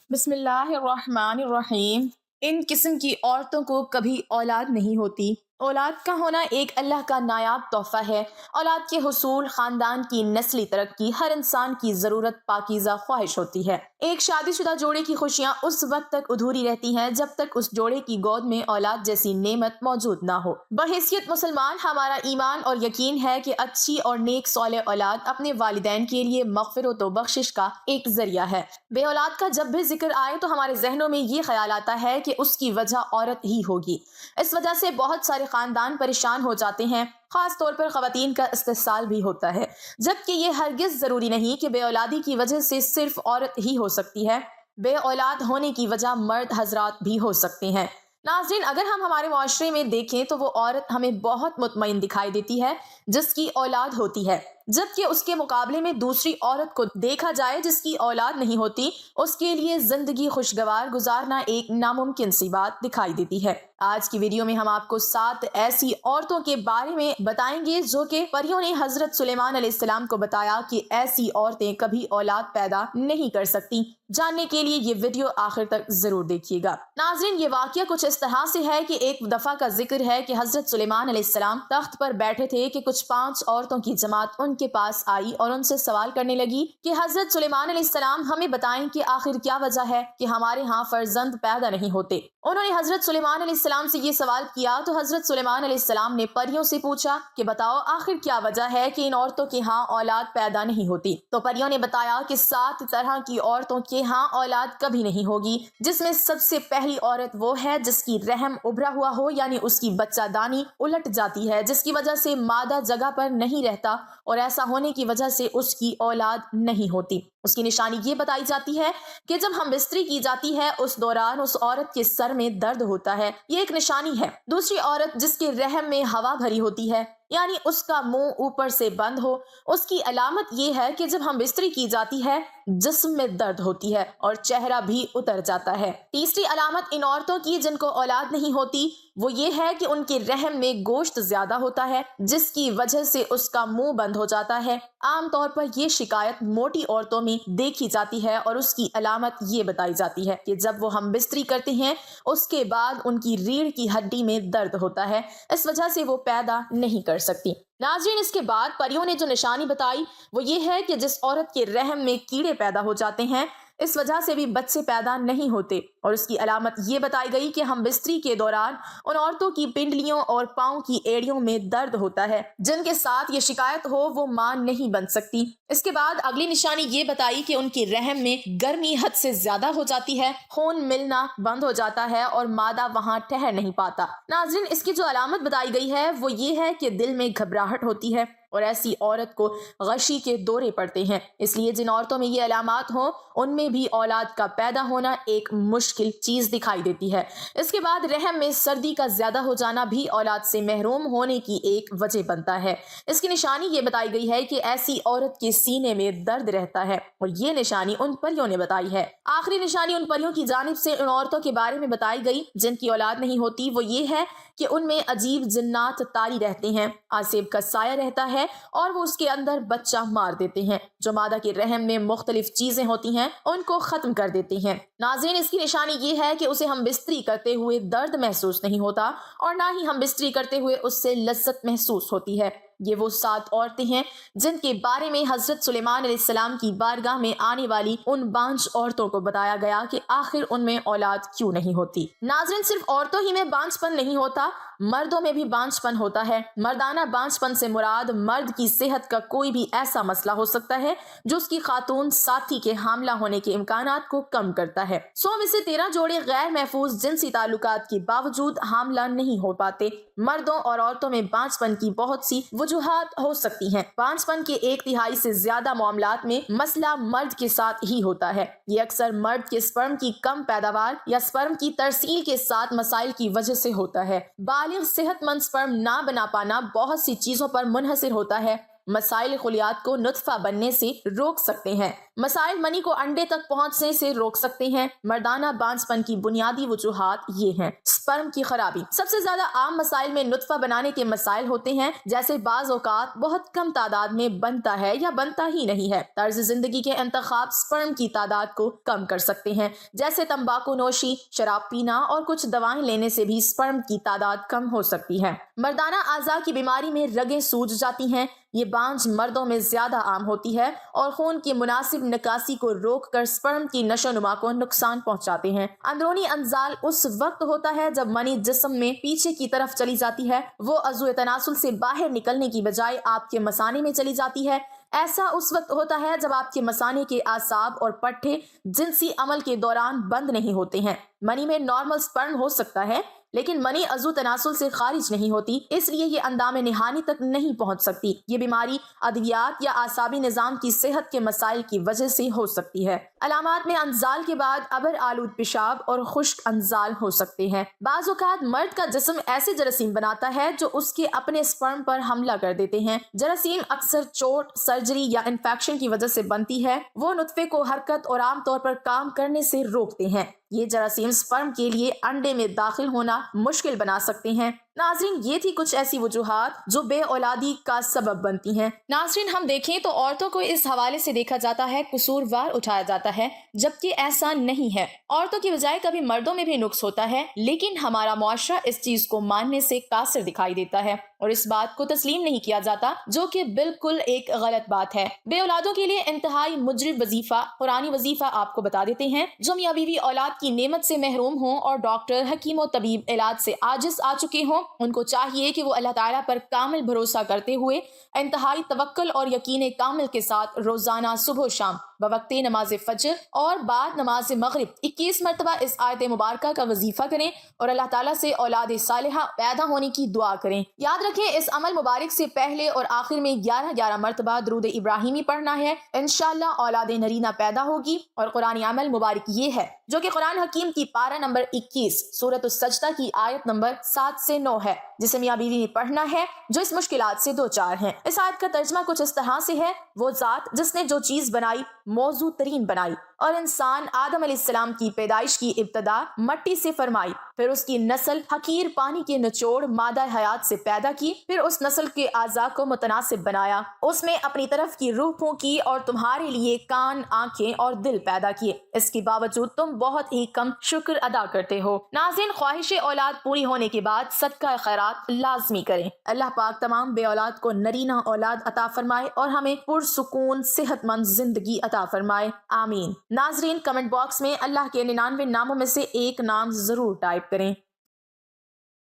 بسم اللہ الرحمن الرحیم۔ ان قسم کی عورتوں کو کبھی اولاد نہیں ہوتی۔ اولاد کا ہونا ایک اللہ کا نایاب تحفہ ہے۔ اولاد کے حصول، خاندان کی نسلی ترقی، ہر انسان کی ضرورت پاکیزہ خواہش ہوتی ہے۔ ایک شادی شدہ جوڑے کی خوشیاں اس وقت تک ادھوری رہتی ہیں جب تک اس جوڑے کی گود میں اولاد جیسی نعمت موجود نہ ہو۔ بحیثیت مسلمان ہمارا ایمان اور یقین ہے کہ اچھی اور نیک صالح اولاد اپنے والدین کے لیے مغفرت و بخشش کا ایک ذریعہ ہے۔ بے اولاد کا جب بھی ذکر آئے تو ہمارے ذہنوں میں یہ خیال آتا ہے کہ اس کی وجہ عورت ہی ہوگی۔ اس وجہ سے بہت سارے خاندان پریشان ہو جاتے ہیں، خاص طور پر خواتین کا استحصال بھی ہوتا ہے، جبکہ یہ ہرگز ضروری نہیں کہ بے اولادی کی وجہ سے صرف عورت ہی ہو سکتی ہے۔ بے اولاد ہونے کی وجہ مرد حضرات بھی ہو سکتے ہیں۔ ناظرین، اگر ہم ہمارے معاشرے میں دیکھیں تو وہ عورت ہمیں بہت مطمئن دکھائی دیتی ہے جس کی اولاد ہوتی ہے، جبکہ اس کے مقابلے میں دوسری عورت کو دیکھا جائے جس کی اولاد نہیں ہوتی، اس کے لیے زندگی خوشگوار گزارنا ایک ناممکن سی بات دکھائی دیتی ہے۔ آج کی ویڈیو میں ہم آپ کو 7 ایسی عورتوں کے بارے میں بتائیں گے جو کہ پریوں نے حضرت سلیمان علیہ السلام کو بتایا کہ ایسی عورتیں کبھی اولاد پیدا نہیں کر سکتی۔ جاننے کے لیے یہ ویڈیو آخر تک ضرور دیکھیے گا۔ ناظرین، یہ واقعہ کچھ اس طرح سے ہے کہ ایک دفعہ کا ذکر ہے کہ حضرت سلیمان علیہ السلام تخت پر بیٹھے تھے کہ کچھ 5 عورتوں کی جماعت ان کے پاس آئی اور ان سے سوال کرنے لگی کہ حضرت سلیمان علیہ السلام ہمیں بتائیں کہ آخر کیا وجہ ہے کہ ہمارے ہاں فرزند پیدا نہیں ہوتے۔ انہوں نے حضرت سلیمان علیہ السلام سے یہ سوال کیا تو حضرت سلیمان علیہ السلام نے پریوں سے پوچھا کہ بتاؤ آخر کیا وجہ ہے کہ ان عورتوں کے ہاں اولاد پیدا نہیں ہوتی۔ تو پریوں نے بتایا کہ 7 طرح کی عورتوں کے ہاں اولاد کبھی نہیں ہوگی، جس میں سب سے پہلی عورت وہ ہے جس کی رحم ابھرا ہوا ہو، یعنی اس کی بچہ دانی الٹ جاتی ہے، جس کی وجہ سے مادہ جگہ پر نہیں رہتا اور ایسا ہونے کی وجہ سے اس کی اولاد نہیں ہوتی۔ اس کی نشانی یہ بتائی جاتی ہے کہ جب ہم بستری کی جاتی ہے اس دوران اس عورت کے سر میں درد ہوتا ہے، یہ ایک نشانی ہے۔ دوسری عورت جس کے رحم میں ہوا بھری ہوتی ہے، یعنی اس کا منہ اوپر سے بند ہو، اس کی علامت یہ ہے کہ جب ہم بستری کی جاتی ہے جسم میں درد ہوتی ہے اور چہرہ بھی اتر جاتا ہے۔ تیسری علامت ان عورتوں کی جن کو اولاد نہیں ہوتی وہ یہ ہے کہ ان کے رحم میں گوشت زیادہ ہوتا ہے، جس کی وجہ سے اس کا منہ بند ہو جاتا ہے۔ عام طور پر یہ شکایت موٹی عورتوں میں دیکھی جاتی ہے اور اس کی علامت یہ بتائی جاتی ہے کہ جب وہ ہم بستری کرتے ہیں اس کے بعد ان کی ریڑھ کی ہڈی میں درد ہوتا ہے، اس وجہ سے وہ پیدا نہیں کر سکتی۔ ناظرین، اس کے بعد پریوں نے جو نشانی بتائی وہ یہ ہے کہ جس عورت کے رحم میں کیڑے پیدا ہو جاتے ہیں اس وجہ سے بھی بچے پیدا نہیں ہوتے، اور اس کی علامت یہ بتائی گئی کہ ہم بستری کے دوران ان عورتوں کی پنڈلیوں اور پاؤں کی ایڑیوں میں درد ہوتا ہے، جن کے ساتھ یہ شکایت ہو وہ ماں نہیں بن سکتی۔ اس کے بعد اگلی نشانی یہ بتائی کہ ان کے رحم میں گرمی حد سے زیادہ ہو جاتی ہے، خون ملنا بند ہو جاتا ہے اور مادہ وہاں ٹھہر نہیں پاتا۔ ناظرین، اس کی جو علامت بتائی گئی ہے وہ یہ ہے کہ دل میں گھبراہٹ ہوتی ہے اور ایسی عورت کو غشی کے دورے پڑتے ہیں۔ اس لیے جن عورتوں میں یہ علامات ہوں ان میں بھی اولاد کا پیدا ہونا ایک مشکل چیز دکھائی دیتی ہے۔ اس کے بعد رحم میں سردی کا زیادہ ہو جانا بھی اولاد سے محروم ہونے کی ایک وجہ بنتا ہے۔ اس کی نشانی یہ بتائی گئی ہے کہ ایسی عورت کے سینے میں درد رہتا ہے، اور یہ نشانی ان پریوں نے بتائی ہے۔ آخری نشانی ان پریوں کی جانب سے ان عورتوں کے بارے میں بتائی گئی جن کی اولاد نہیں ہوتی، وہ یہ ہے کہ ان میں عجیب جنات طاری رہتے ہیں، آسیب کا سایہ رہتا ہے اور وہ اس کے اندر بچہ مار دیتے ہیں، جو مادہ کے رحم میں مختلف چیزیں ہوتی ہیں ان کو ختم کر دیتے ہیں۔ ناظرین، اس کی نشانی یہ ہے کہ اسے ہم بستری کرتے ہوئے درد محسوس نہیں ہوتا اور نہ ہی ہم بستری کرتے ہوئے اس سے لذت محسوس ہوتی ہے۔ یہ وہ 7 عورتیں ہیں جن کے بارے میں حضرت سلیمان علیہ السلام کی بارگاہ میں آنے والی ان 5 عورتوں کو بتایا گیا کہ آخر ان میں اولاد کیوں نہیں ہوتی۔ ناظرین، صرف عورتوں ہی میں بانجھ پن نہیں ہوتا، مردوں میں بھی بانجھ پن ہوتا ہے۔ مردانہ بانجھ پن سے مراد مرد کی صحت کا کوئی بھی ایسا مسئلہ ہو سکتا ہے جو اس کی خاتون ساتھی کے حاملہ ہونے کے امکانات کو کم کرتا ہے۔ 100 میں سے 13 جوڑے غیر محفوظ جنسی تعلقات کے باوجود حاملہ نہیں ہو پاتے۔ مردوں اور عورتوں میں بانجھ پن کی بہت سی وجوہات ہو سکتی ہیں۔ بانجھ پن کے 1/3 سے زیادہ معاملات میں مسئلہ مرد کے ساتھ ہی ہوتا ہے۔ یہ اکثر مرد کے سپرم کی کم پیداوار یا سپرم کی ترسیل کے ساتھ مسائل کی وجہ سے ہوتا ہے۔ بالغ صحت مند سپرم نہ بنا پانا بہت سی چیزوں پر منحصر ہوتا ہے، مسائل خلیات کو نطفہ بننے سے روک سکتے ہیں۔ مسائل منی کو انڈے تک پہنچنے سے روک سکتے ہیں۔ مردانہ بانجھ پن کی بنیادی وجوہات یہ ہیں۔ سپرم کی خرابی۔ سب سے زیادہ عام مسائل میں نطفہ بنانے کے مسائل ہوتے ہیں، جیسے بعض اوقات بہت کم تعداد میں بنتا ہے یا بنتا ہی نہیں ہے۔ طرز زندگی کے انتخاب سپرم کی تعداد کو کم کر سکتے ہیں، جیسے تمباکو نوشی، شراب پینا اور کچھ دوائیں لینے سے بھی سپرم کی تعداد کم ہو سکتی ہے۔ مردانہ اعضاء کی بیماری میں رگیں سوج جاتی ہیں۔ یہ بانجھ مردوں میں زیادہ عام ہوتی ہے اور خون کی مناسب نکاسی کو روک کر سپرم کی نشو و نما کو نقصان پہنچاتے ہیں۔ اندرونی انزال اس وقت ہوتا ہے جب منی جسم میں پیچھے کی طرف چلی جاتی ہے، وہ عضو تناسل سے باہر نکلنے کی بجائے آپ کے مثانے میں چلی جاتی ہے۔ ایسا اس وقت ہوتا ہے جب آپ کے مثانے کے اعصاب اور پٹھے جنسی عمل کے دوران بند نہیں ہوتے ہیں۔ منی میں نارمل سپرم ہو سکتا ہے، لیکن منی عضو تناسل سے خارج نہیں ہوتی، اس لیے یہ اندام نہانی تک نہیں پہنچ سکتی۔ یہ بیماری ادویات یا اعصابی نظام کی صحت کے مسائل کی وجہ سے ہو سکتی ہے۔ علامات میں انزال کے بعد ابر آلود پیشاب اور خشک انزال ہو سکتے ہیں۔ بعض اوقات مرد کا جسم ایسے جراثیم بناتا ہے جو اس کے اپنے سپرم پر حملہ کر دیتے ہیں۔ جراثیم اکثر چوٹ، سرجری یا انفیکشن کی وجہ سے بنتی ہے۔ وہ نطفے کو حرکت اور عام طور پر کام کرنے سے روکتے ہیں۔ یہ جراثیم سپرم کے لیے انڈے میں داخل ہونا مشکل بنا سکتے ہیں۔ ناظرین، یہ تھی کچھ ایسی وجوہات جو بے اولادی کا سبب بنتی ہیں۔ ناظرین، ہم دیکھیں تو عورتوں کو اس حوالے سے دیکھا جاتا ہے، قصوروار اٹھایا جاتا ہے، جبکہ ایسا نہیں ہے۔ عورتوں کی بجائے کبھی مردوں میں بھی نقص ہوتا ہے، لیکن ہمارا معاشرہ اس چیز کو ماننے سے قاصر دکھائی دیتا ہے اور اس بات کو تسلیم نہیں کیا جاتا، جو کہ بالکل ایک غلط بات ہے۔ بے اولادوں کے لیے انتہائی مجرب وظیفہ، قرآنی وظیفہ آپ کو بتا دیتے ہیں۔ جو میاں بیوی اولاد کی نعمت سے محروم ہوں اور ڈاکٹر، حکیم و طبیب علاج سے عاجز آ چکے ہوں، ان کو چاہیے کہ وہ اللہ تعالیٰ پر کامل بھروسہ کرتے ہوئے انتہائی توکل اور یقین کامل کے ساتھ روزانہ صبح و شام بوقت نماز فجر اور بعد نماز مغرب 21 مرتبہ اس آیت مبارکہ کا وظیفہ کریں اور اللہ تعالیٰ سے اولاد صالحہ پیدا ہونے کی دعا کریں۔ یاد رکھیں، اس عمل مبارک سے پہلے اور آخر میں 11 مرتبہ درود ابراہیمی پڑھنا ہے۔ انشاءاللہ اولاد نرینہ پیدا ہوگی۔ اور قرآن عمل مبارک یہ ہے، جو کہ قرآن حکیم کی پارہ نمبر 21 سورۃ السجدہ کی آیت نمبر 7 سے 9 ہے، جسے میاں بیوی نے پڑھنا ہے جو اس مشکلات سے دوچار ہیں۔ اس آیت کا ترجمہ کچھ اس طرح سے ہے: وہ ذات جس نے جو چیز بنائی موضوع ترین بنائی، اور انسان آدم علیہ السلام کی پیدائش کی ابتدا مٹی سے فرمائی، پھر اس کی نسل حقیر پانی کے نچوڑ مادہ حیات سے پیدا کی، پھر اس نسل کے اعضاء کو متناسب بنایا، اس میں اپنی طرف کی روح پھونکی اور تمہارے لیے کان، آنکھیں اور دل پیدا کیے۔ اس کے باوجود تم بہت ہی کم شکر ادا کرتے ہو۔ ناظرین، خواہش اولاد پوری ہونے کے بعد صدقہ خیرات لازمی کریں۔ اللہ پاک تمام بے اولاد کو نرینہ اولاد عطا فرمائے اور ہمیں پرسکون صحت مند زندگی عطا فرمائے، آمین۔ ناظرین، کمنٹ باکس میں اللہ کے 99 ناموں میں سے ایک نام ضرور ٹائپ کریں۔